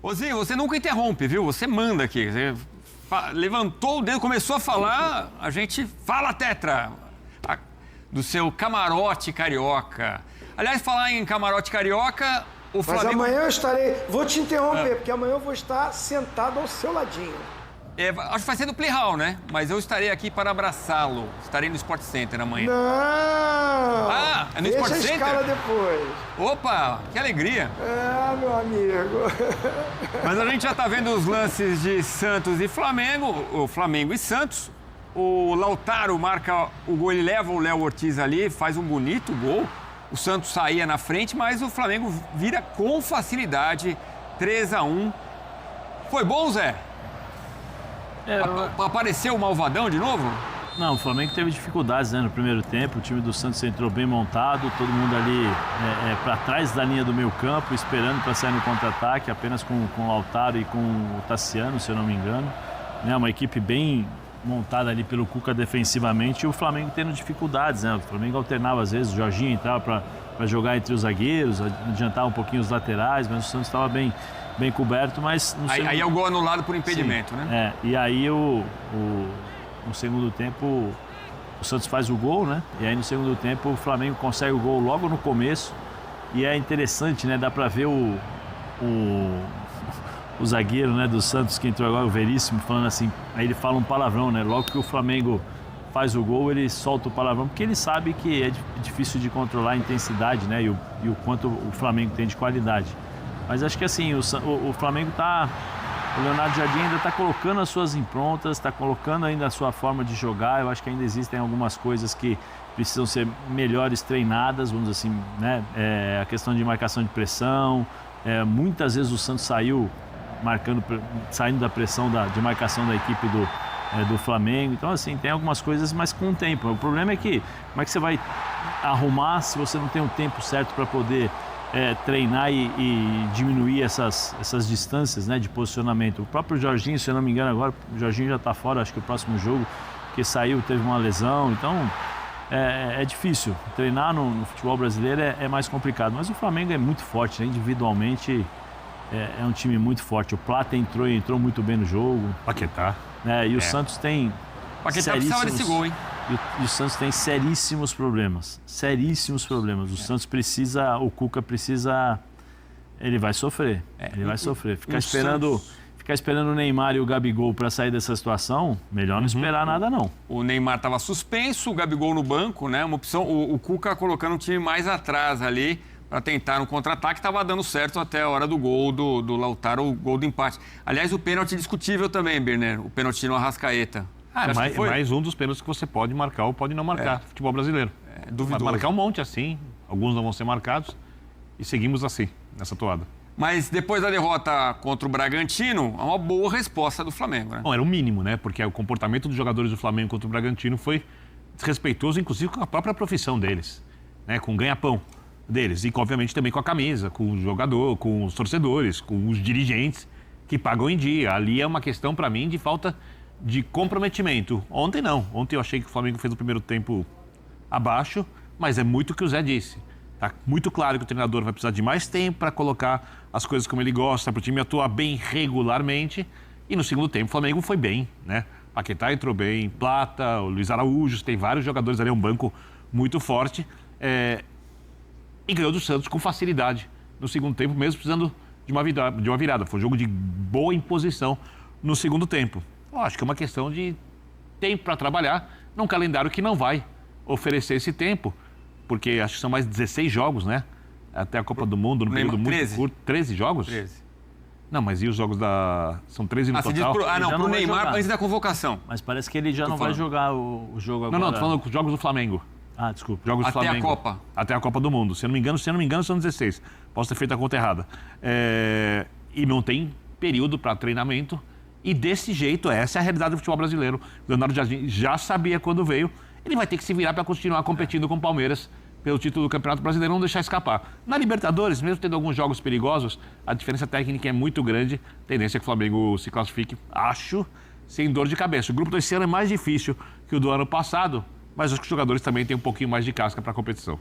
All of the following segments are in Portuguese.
Ô Zinho, você nunca interrompe, viu? Você manda aqui. Você levantou o dedo, começou a falar, a gente fala, Tetra, do seu camarote carioca. Aliás, falar em camarote carioca, o Flamengo... Mas amanhã eu estarei... Vou te interromper, porque amanhã eu vou estar sentado ao seu ladinho. Acho que vai ser do Playhall, né? Mas eu estarei aqui para abraçá-lo. Estarei no Sport Center amanhã. Não! É no Sport Center? Deixa a escala depois. Opa, que alegria. Meu amigo. Mas a gente já está vendo os lances de Santos e Flamengo, o Flamengo e Santos. O Lautaro marca o gol, ele leva o Léo Ortiz ali, faz um bonito gol. O Santos saía na frente, mas o Flamengo vira com facilidade, 3-1. Foi bom, Zé? Apareceu o Malvadão de novo? Não, o Flamengo teve dificuldades, né, no primeiro tempo. O time do Santos entrou bem montado, todo mundo ali para trás da linha do meio campo, esperando para sair no contra-ataque, apenas com o Lautaro e com o Tassiano, se eu não me engano. Né, uma equipe bem montada ali pelo Cuca defensivamente, e o Flamengo tendo dificuldades, né? O Flamengo alternava às vezes, o Jorginho entrava para jogar entre os zagueiros, adiantava um pouquinho os laterais, mas o Santos estava bem coberto, mas... Aí é o gol anulado por impedimento, sim, né? E aí no segundo tempo o Santos faz o gol, né? E aí no segundo tempo o Flamengo consegue o gol logo no começo, e é interessante, né? Dá para ver o zagueiro, né, do Santos, que entrou agora, o Veríssimo, falando assim, aí ele fala um palavrão, né? Logo que o Flamengo faz o gol, ele solta o palavrão, porque ele sabe que é difícil de controlar a intensidade, né? E o quanto o Flamengo tem de qualidade. Mas acho que assim, o Flamengo o Leonardo Jardim ainda está colocando as suas improntas, está colocando ainda a sua forma de jogar. Eu acho que ainda existem algumas coisas que precisam ser melhores treinadas, vamos dizer assim, né? A questão de marcação de pressão. Muitas vezes o Santos saindo da pressão de marcação da equipe do Flamengo. Então, assim, tem algumas coisas, mas com o tempo. O problema é que, como é que você vai arrumar se você não tem o tempo certo para poder treinar e diminuir essas distâncias, né, de posicionamento? O próprio Jorginho, se eu não me engano agora, o Jorginho já está fora, acho que o próximo jogo que saiu teve uma lesão, então é difícil. Treinar no futebol brasileiro é mais complicado, mas o Flamengo é muito forte, né? Individualmente é um time muito forte. O Plata entrou muito bem no jogo. Paquetá. E o Santos tem Paquetá precisava desse gol, hein? E o Santos tem seríssimos problemas. Seríssimos problemas. O Santos precisa, o Cuca precisa... Ele vai sofrer. Ele vai sofrer. Ficar esperando o Neymar e o Gabigol para sair dessa situação, melhor não esperar nada, não. O Neymar estava suspenso, o Gabigol no banco, né? Uma opção, o Cuca colocando o time mais atrás ali para tentar no contra-ataque, estava dando certo até a hora do gol do Lautaro, o gol do empate. Aliás, o pênalti discutível também, Berner, o pênalti no Arrascaeta. Mais um dos pênaltis que você pode marcar ou pode não marcar, futebol brasileiro. Duvidoso. Vai marcar um monte assim, alguns não vão ser marcados, e seguimos assim, nessa toada. Mas depois da derrota contra o Bragantino, é uma boa resposta do Flamengo, né? Bom, era o mínimo, né? Porque o comportamento dos jogadores do Flamengo contra o Bragantino foi desrespeitoso, inclusive com a própria profissão deles, né? Com o ganha-pão deles. E, obviamente, também com a camisa, com o jogador, com os torcedores, com os dirigentes que pagam em dia. Ali é uma questão, para mim, de falta de comprometimento. Ontem não. Ontem eu achei que o Flamengo fez o primeiro tempo abaixo, mas é muito o que o Zé disse. Tá muito claro que o treinador vai precisar de mais tempo para colocar as coisas como ele gosta, para o time atuar bem regularmente. E no segundo tempo o Flamengo foi bem, né? Paquetá entrou bem, Plata, o Luiz Araújo, tem vários jogadores ali, é um banco muito forte. E ganhou do Santos com facilidade no segundo tempo, mesmo precisando de uma virada. Foi um jogo de boa imposição no segundo tempo. Eu acho que é uma questão de tempo para trabalhar num calendário que não vai oferecer esse tempo, porque acho que são mais 16 jogos, né? Até a Copa do Mundo, no período muito curto. 13 jogos? 13. Não, mas e os jogos São 13 no total? Pro Neymar antes da convocação. Mas parece que ele já não vai jogar o jogo agora. Não, tô falando dos jogos do Flamengo. Desculpa. Jogos do Até Flamengo. a Copa. Até a Copa do Mundo. Se eu não me engano, são 16. Posso ter feito a conta errada. E não tem período para treinamento. E desse jeito, essa é a realidade do futebol brasileiro. O Leonardo Jardim já sabia quando veio. Ele vai ter que se virar para continuar competindo com o Palmeiras pelo título do Campeonato Brasileiro, não deixar escapar. Na Libertadores, mesmo tendo alguns jogos perigosos, a diferença técnica é muito grande. A tendência é que o Flamengo se classifique, acho, sem dor de cabeça. O grupo desse ano é mais difícil que o do ano passado, mas acho que os jogadores também têm um pouquinho mais de casca para a competição.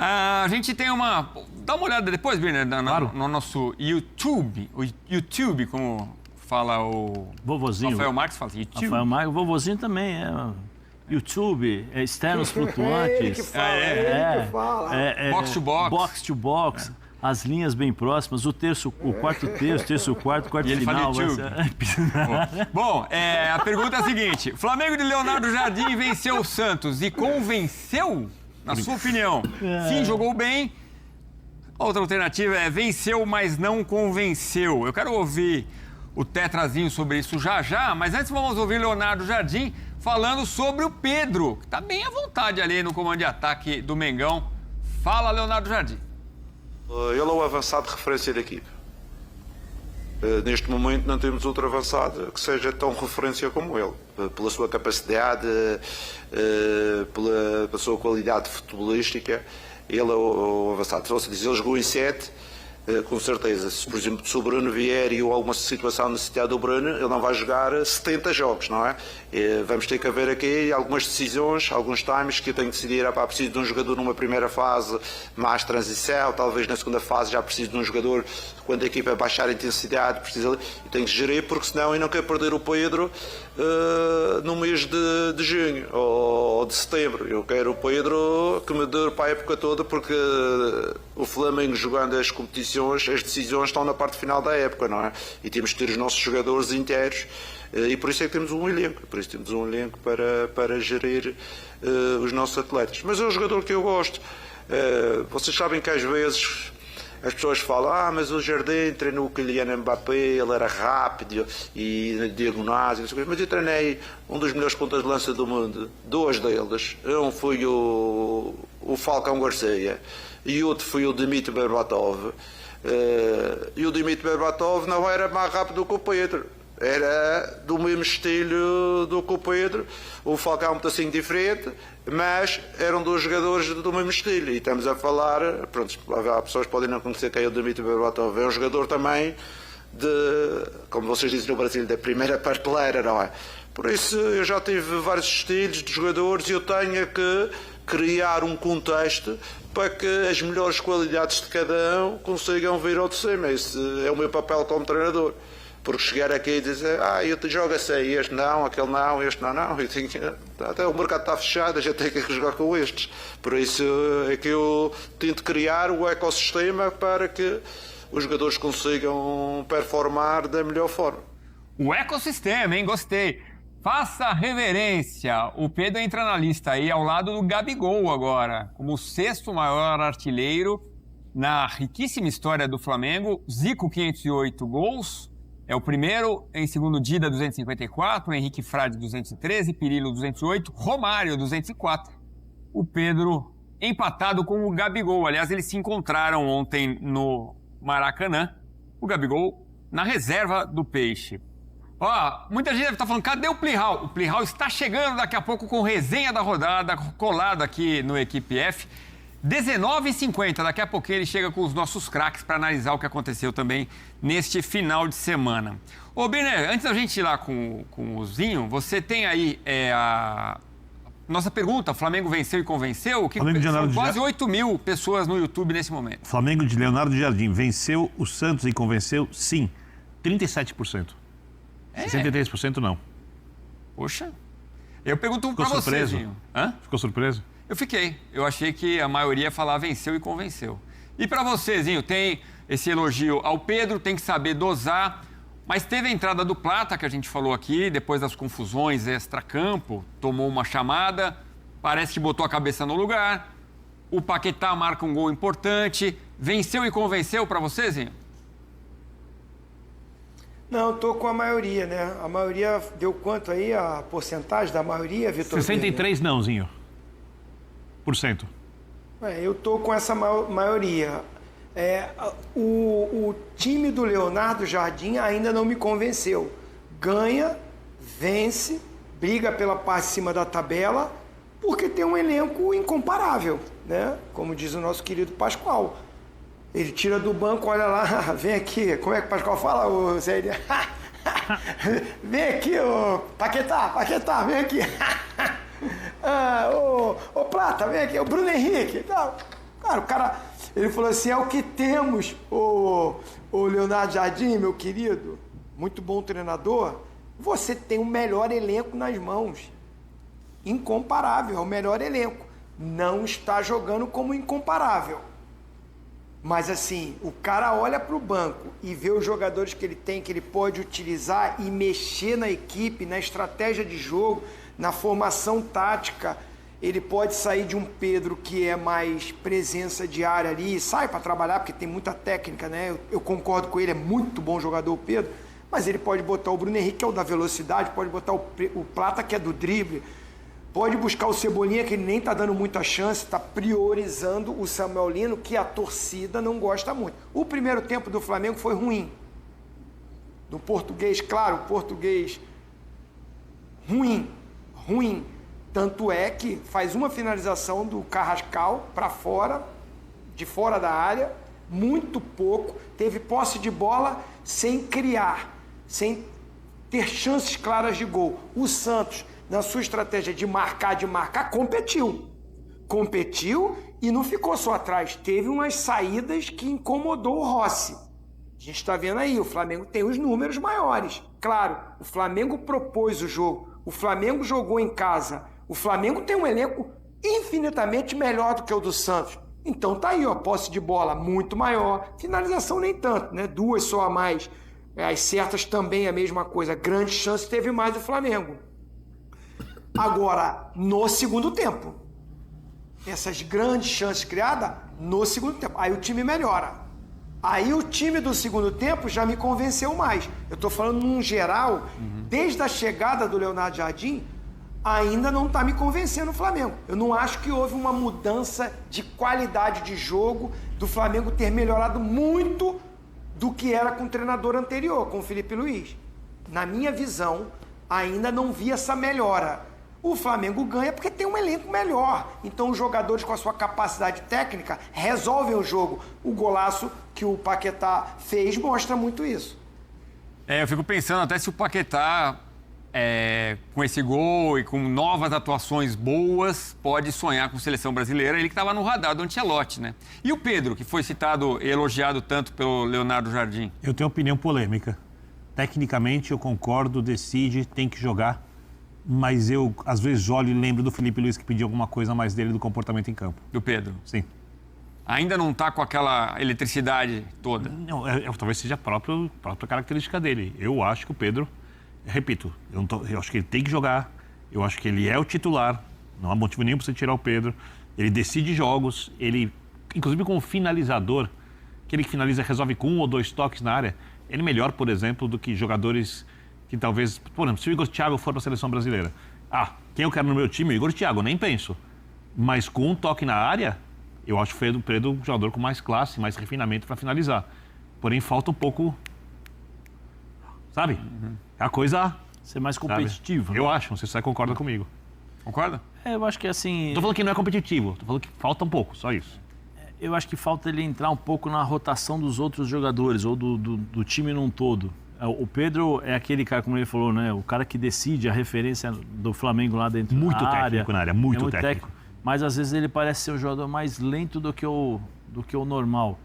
A gente tem uma... Dá uma olhada depois, Birner, Claro. no nosso YouTube. O YouTube, como fala o... Vovozinho. Rafael Marques fala YouTube. Rafael Marques, o vovozinho também é... YouTube, externos flutuantes. É ele que fala, é ele que fala. Box to box. Box to box. As linhas bem próximas, o quarto terço, quarto E ele final. fala YouTube. Bom, a pergunta é a seguinte. Flamengo de Leonardo Jardim venceu o Santos e convenceu, na sua opinião? Sim, jogou bem. Outra alternativa é venceu, mas não convenceu. Eu quero ouvir o Tetrazinho sobre isso já, mas antes vamos ouvir Leonardo Jardim falando sobre o Pedro, que está bem à vontade ali no comando de ataque do Mengão. Fala, Leonardo Jardim. Ele é o avançado de referência da equipe. Neste momento não temos outro avançado que seja tão referência como ele. Pela sua capacidade, pela sua qualidade futebolística, ele é o avançado. Se você diz, ele jogou em 7, com certeza. Se, por exemplo, se o Bruno vier e alguma situação necessitar do Bruno, ele não vai jogar 70 jogos, não é? Vamos ter que haver aqui algumas decisões, alguns times que eu tenho que decidir. Preciso de um jogador numa primeira fase, mais transição, talvez na segunda fase já preciso de um jogador quando a equipa baixar a intensidade, eu tenho que gerir, porque senão eu não quero perder o Pedro no mês de junho ou de setembro. Eu quero o Pedro que me dure para a época toda, porque o Flamengo jogando as competições, as decisões estão na parte final da época, não é? E temos que ter os nossos jogadores inteiros. E por isso é que temos um elenco, para gerir os nossos atletas. Mas é um jogador que eu gosto. Vocês sabem que às vezes as pessoas falam, mas o Jardim treinou o Kylian Mbappé, ele era rápido e na diagonais, mas eu treinei um dos melhores pontas de lança do mundo, dois deles. Um foi o Falcão Garcia e outro foi o Dmitry Berbatov. E o Dmitry Berbatov não era mais rápido que o Pedro. Era do mesmo estilo do que o Pedro. O Falcão é um pedacinho diferente, mas eram dois jogadores do mesmo estilo. E estamos a falar, pronto, há pessoas que podem não conhecer quem é o Dmitry Berbatov. É um jogador também como vocês dizem no Brasil, da primeira prateleira, não é? Por isso eu já tive vários estilos de jogadores e eu tenho que criar um contexto para que as melhores qualidades de cada um consigam vir ao de cima. Esse é o meu papel como treinador. Porque chegar aqui e dizer, eu te jogo assim, este não, aquele não, este não. Até o mercado está fechado, a gente tem que jogar com estes. Por isso é que eu tento criar o ecossistema para que os jogadores consigam performar da melhor forma. O ecossistema, hein? Gostei. Faça reverência. O Pedro entra na lista aí ao lado do Gabigol agora, como o 6º maior artilheiro na riquíssima história do Flamengo. Zico, 508 gols. É o primeiro, em segundo Dida, 254, Henrique Frade, 213, Pirillo, 208, Romário, 204. O Pedro empatado com o Gabigol. Aliás, eles se encontraram ontem no Maracanã. O Gabigol na reserva do Peixe. Muita gente deve estar falando, cadê o Plihal? O Plihal está chegando daqui a pouco com resenha da rodada, colado aqui no Equipe F. 19h50, daqui a pouco ele chega com os nossos craques para analisar o que aconteceu também neste final de semana. Ô, Birner, antes da gente ir lá com o Zinho, você tem aí a nossa pergunta, o Flamengo venceu e convenceu? São quase 8 mil pessoas no YouTube nesse momento. Flamengo de Leonardo Jardim venceu o Santos e convenceu? Sim, 37%. 63% não. Poxa, eu pergunto para você, Zinho. Ficou surpreso? Eu fiquei. Eu achei que a maioria ia falar venceu e convenceu. E para você, Zinho, tem esse elogio ao Pedro, tem que saber dosar, mas teve a entrada do Plata, que a gente falou aqui, depois das confusões extra-campo, tomou uma chamada, parece que botou a cabeça no lugar, o Paquetá marca um gol importante, venceu e convenceu para você, Zinho? Não, eu tô com a maioria, né? A maioria deu quanto aí, a porcentagem da maioria, Vitor? 63 nãozinho. %. Eu tô com essa maioria. O time do Leonardo Jardim ainda não me convenceu. Ganha, vence, briga pela parte de cima da tabela, porque tem um elenco incomparável, né? Como diz o nosso querido Pascoal. Ele tira do banco, olha lá, vem aqui. Como é que o Pascoal fala, ô Zé? Vem aqui, ô Paquetá, vem aqui. Ô Plata, vem aqui, o Bruno Henrique. Não, Cara, o cara, ele falou assim, é o que temos, o Leonardo Jardim, meu querido, muito bom treinador, você tem o melhor elenco nas mãos. Incomparável, é o melhor elenco. Não está jogando como incomparável. Mas assim, o cara olha para o banco e vê os jogadores que ele tem, que ele pode utilizar e mexer na equipe, na estratégia de jogo, na formação tática. Ele pode sair de um Pedro que é mais presença de área ali, sai para trabalhar porque tem muita técnica, né? Eu concordo com ele, é muito bom jogador o Pedro, mas ele pode botar o Bruno Henrique, que é o da velocidade, pode botar o Plata, que é do drible, pode buscar o Cebolinha, que ele nem está dando muita chance, está priorizando o Samuel Lino, que a torcida não gosta muito. O primeiro tempo do Flamengo foi ruim. No português, claro, o português ruim. Tanto é que faz uma finalização do Carrascal para fora, de fora da área, muito pouco, teve posse de bola sem criar, sem ter chances claras de gol. O Santos, na sua estratégia de marcar, competiu e não ficou só atrás. Teve umas saídas que incomodou o Rossi. A gente está vendo aí, o Flamengo tem os números maiores. Claro, o Flamengo propôs o jogo, o Flamengo jogou em casa, o Flamengo tem um elenco infinitamente melhor do que o do Santos. Então tá aí, ó, posse de bola muito maior, finalização nem tanto, né? 2 só a mais. As certas também a mesma coisa, grande chance teve mais o Flamengo. Agora, no segundo tempo, essas grandes chances criadas no segundo tempo, aí o time melhora. Aí o time do segundo tempo já me convenceu mais. Eu estou falando num geral, desde a chegada do Leonardo Jardim, ainda não está me convencendo o Flamengo. Eu não acho que houve uma mudança de qualidade de jogo, do Flamengo ter melhorado muito do que era com o treinador anterior, com o Felipe Luiz. Na minha visão, ainda não vi essa melhora. O Flamengo ganha porque tem um elenco melhor. Então os jogadores com a sua capacidade técnica resolvem o jogo. O golaço que o Paquetá fez mostra muito isso. Eu fico pensando até se o Paquetá, com esse gol e com novas atuações boas, pode sonhar com a seleção brasileira. Ele que estava no radar do Ancelotti, né? E o Pedro, que foi citado e elogiado tanto pelo Leonardo Jardim? Eu tenho opinião polêmica. Tecnicamente, eu concordo, decide, tem que jogar. Mas eu, às vezes, olho e lembro do Felipe Luiz que pediu alguma coisa a mais dele do comportamento em campo. Do Pedro? Sim. Ainda não está com aquela eletricidade toda? Não, talvez seja a própria característica dele. Eu acho que o Pedro, repito, eu acho que ele tem que jogar, eu acho que ele é o titular, não há motivo nenhum para você tirar o Pedro. Ele decide jogos, ele, inclusive como finalizador, aquele que finaliza resolve com 1 ou 2 toques na área, ele é melhor, por exemplo, do que jogadores que talvez, por exemplo, se o Igor Thiago for para a seleção brasileira, quem eu quero no meu time? O Igor Thiago, nem penso. Mas com um toque na área, eu acho o Pedro um jogador com mais classe, mais refinamento para finalizar. Porém, falta um pouco, sabe? A coisa... Ser mais competitivo. Né? Eu acho, não sei se você concorda comigo. Concorda? Eu acho que assim... Não tô falando que não é competitivo, tô falando que falta um pouco, só isso. Eu acho que falta ele entrar um pouco na rotação dos outros jogadores, ou do time num todo. O Pedro é aquele cara, como ele falou, né? O cara que decide, a referência do Flamengo lá dentro muito da área. Muito técnico na área, muito técnico. Mas às vezes ele parece ser um jogador mais lento do que o normal.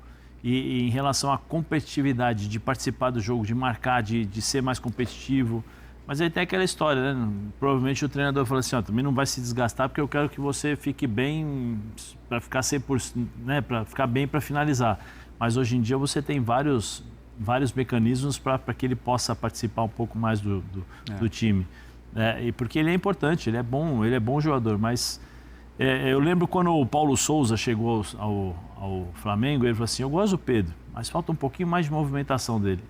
E em relação à competitividade, de participar do jogo, de marcar, de ser mais competitivo. Mas aí tem aquela história, né? Provavelmente o treinador falou assim, também não vai se desgastar porque eu quero que você fique bem para ficar 100%, né? Para ficar bem para finalizar. Mas hoje em dia você tem vários mecanismos para que ele possa participar um pouco mais do time. E porque ele é importante, ele é bom jogador, mas eu lembro quando o Paulo Souza chegou ao Flamengo, ele falou assim, eu gosto do Pedro, mas falta um pouquinho mais de movimentação dele.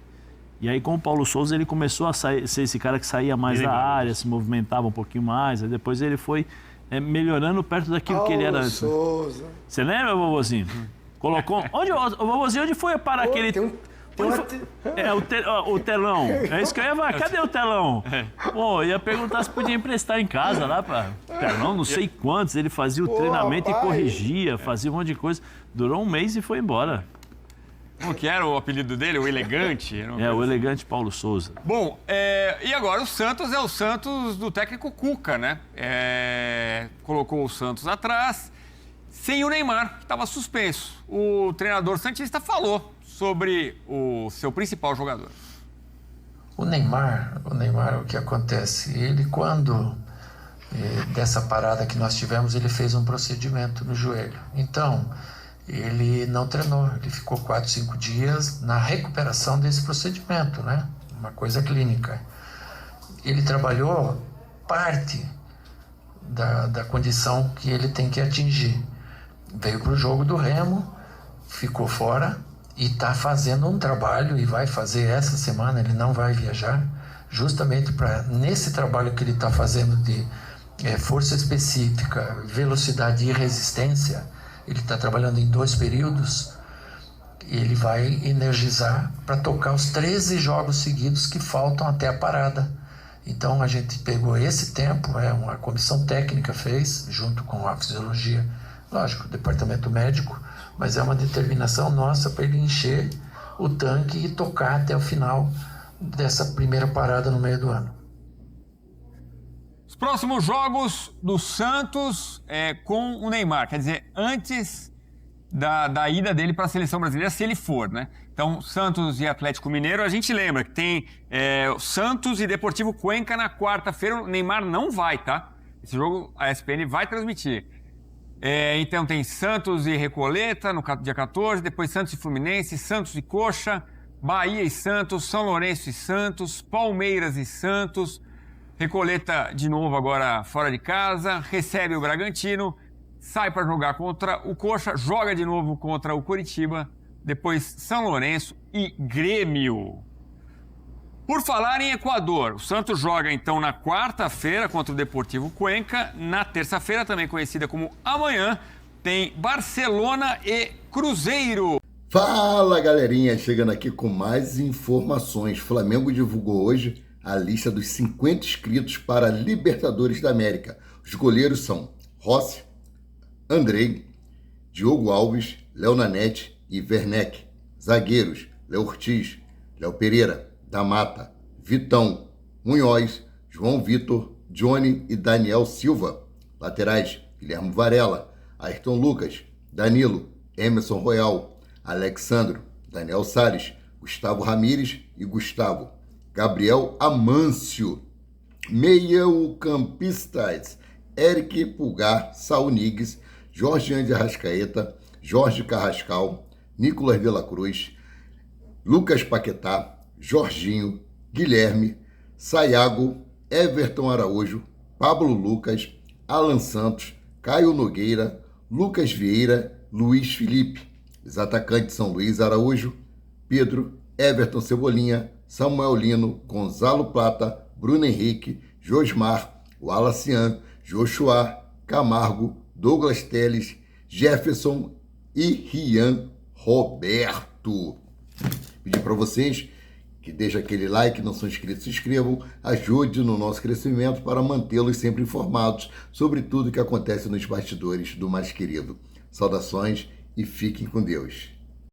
E aí com o Paulo Souza ele começou a ser esse cara que saía mais da área, se movimentava um pouquinho mais, aí depois ele foi melhorando perto daquilo que ele era antes. Souza. Você lembra, vovozinho? Colocou... Onde foi para aquele... O telão. É isso que eu ia falar. Cadê o telão? Pô, ia perguntar se podia emprestar em casa lá para telão, não sei quantos. Ele fazia o treinamento e corrigia, fazia um monte de coisa. Durou 1 mês e foi embora. Como que era o apelido dele? O Elegante? O Elegante Paulo Souza. Bom, e agora o Santos é o Santos do técnico Cuca, né? Colocou o Santos atrás. sem o Neymar, que estava suspenso. O treinador santista falou sobre o seu principal jogador. O Neymar, o que acontece? Ele, quando dessa parada que nós tivemos, ele fez um procedimento no joelho. Então, ele não treinou, ele ficou 4, 5 dias na recuperação desse procedimento, né? Uma coisa clínica. Ele trabalhou parte da condição que ele tem que atingir. Veio para o jogo do Remo, ficou fora e está fazendo um trabalho, e vai fazer essa semana, ele não vai viajar, justamente para, nesse trabalho que ele está fazendo de força específica, velocidade e resistência, ele está trabalhando em 2 períodos, ele vai energizar para tocar os 13 jogos seguidos que faltam até a parada. Então a gente pegou esse tempo, uma comissão técnica fez, junto com a fisiologia, lógico, o departamento médico, mas é uma determinação nossa para ele encher o tanque e tocar até o final dessa primeira parada no meio do ano. Os próximos jogos do Santos com o Neymar, quer dizer, antes da ida dele para a seleção brasileira, se ele for, né? Então, Santos e Atlético Mineiro, a gente lembra que tem Santos e Deportivo Cuenca na quarta-feira. O Neymar não vai, tá? Esse jogo a ESPN vai transmitir. Então tem Santos e Recoleta no dia 14, depois Santos e Fluminense, Santos e Coxa, Bahia e Santos, São Lourenço e Santos, Palmeiras e Santos, Recoleta de novo agora fora de casa, recebe o Bragantino, sai para jogar contra o Coxa, joga de novo contra o Coritiba, depois São Lourenço e Grêmio. Por falar em Equador, o Santos joga então na quarta-feira contra o Deportivo Cuenca. Na terça-feira, também conhecida como amanhã, tem Barcelona e Cruzeiro. Fala, galerinha, chegando aqui com mais informações. Flamengo divulgou hoje a lista dos 50 inscritos para a Libertadores da América. Os goleiros são Rossi, Andrei, Diogo Alves, Léo Nanete e Werneck. Zagueiros, Léo Ortiz, Léo Pereira, da Mata, Vitão, Munhoz, João Vitor, Johnny e Daniel Silva. Laterais, Guilherme Varela, Ayrton Lucas, Danilo, Emerson Royal, Alexandro, Daniel Salles, Gustavo Ramírez e Gustavo. Gabriel Amâncio. Meio-campistas, Eric Pulgar, Saul Nigues, Jorge de Arrascaeta, Jorge Carrascal, Nicolas de la Cruz, Lucas Paquetá, Jorginho, Guilherme, Sayago, Everton Araújo, Pablo Lucas, Alan Santos, Caio Nogueira, Lucas Vieira, Luiz Felipe. Os atacantes são Luiz Araújo, Pedro, Everton Cebolinha, Samuel Lino, Gonzalo Plata, Bruno Henrique, Josmar, Wallacian, Joshua, Camargo, Douglas Teles, Jefferson e Rian Roberto. Pedir para vocês que deixem aquele like, não são inscritos, se inscrevam, ajude no nosso crescimento para mantê-los sempre informados sobre tudo que acontece nos bastidores do mais querido. Saudações e fiquem com Deus.